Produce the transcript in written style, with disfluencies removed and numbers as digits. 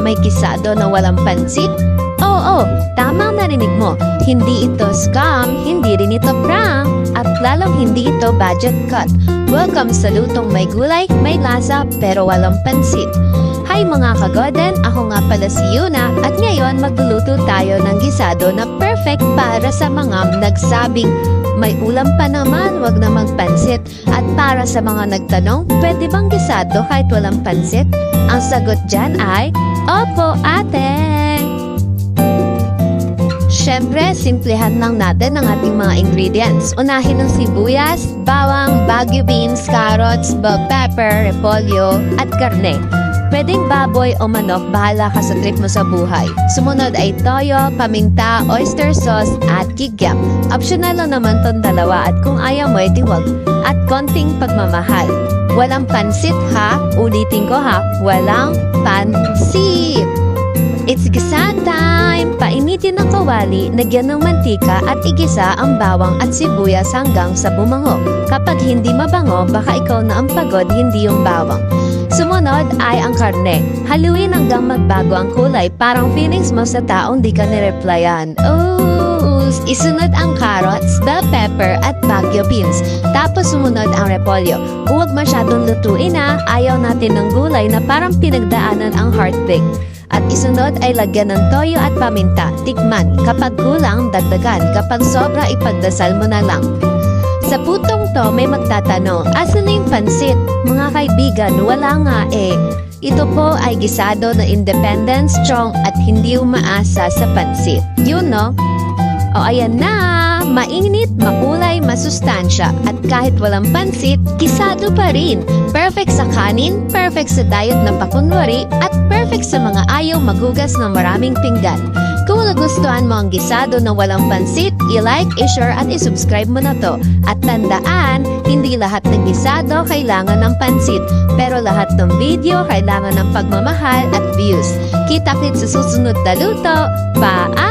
may gisado na walang pansit? Oo, tamang narinig mo. Hindi ito scam, hindi rin ito prank, at lalong hindi ito budget cut. Welcome sa lutong may gulay, may lasa, pero walang pansit. Hi mga kagoden, ako nga pala si Yuna at ngayon magluluto tayo ng gisado na perfect para sa mga nagsabing may ulam pa naman, wag na magpansit. At para sa mga nagtanong, pwede bang gisado kahit walang pansit? Ang sagot dyan ay, opo ate! Siyempre, simplehan lang natin ang ating mga ingredients. Unahin ng sibuyas, bawang, bagu beans, carrots, bell pepper, repolyo, at karne. Pwedeng baboy o manok, bahala ka sa trip mo sa buhay. Sumunod ay toyo, paminta, oyster sauce, at kigyap. Optional lang naman tong dalawa at kung ayaw mo, edi wag. At konting pagmamahal. Walang pansit ha, ulitin ko ha, walang pansit! It's gisa time! Painitin ng kawali, nagyan ng mantika at igisa ang bawang at sibuyas hanggang sa bumango. Kapag hindi mabango, baka ikaw na ang pagod, hindi yung bawang. Sumunod ay ang karne. Haluin hanggang magbago ang kulay, parang feelings mo sa taong di ka nireplyan. Isunod ang carrots, bell pepper at bagu beans. Tapos sumunod ang repolyo. Huwag masyadong lutuin na, ayaw natin ng gulay na parang pinagdaanan ang heartbreak. At isunod ay lagyan ng toyo at paminta. Tikman. Kapag kulang, dagdagan. Kapag sobra, ipagdasal mo na lang. Sa putong to, may magtatanong, asan na yung pansit? Mga kaibigan, wala nga eh. Ito po ay gisado na independent, strong at hindi umaasa sa pansit. Yun no? O ayan na! Mainit, makulay, masustansya. At kahit walang pansit, gisado pa rin. Perfect sa kanin, perfect sa diet na pakunwari, at perfect sa mga ayaw maghugas ng maraming pinggan. Kung nagustuhan mo ang gisado na walang pansit, i-like, i-share at i-subscribe mo na to. At tandaan, hindi lahat ng gisado kailangan ng pansit, pero lahat ng video kailangan ng pagmamahal at views. Kita-kits sa susunod na luto. Paalam!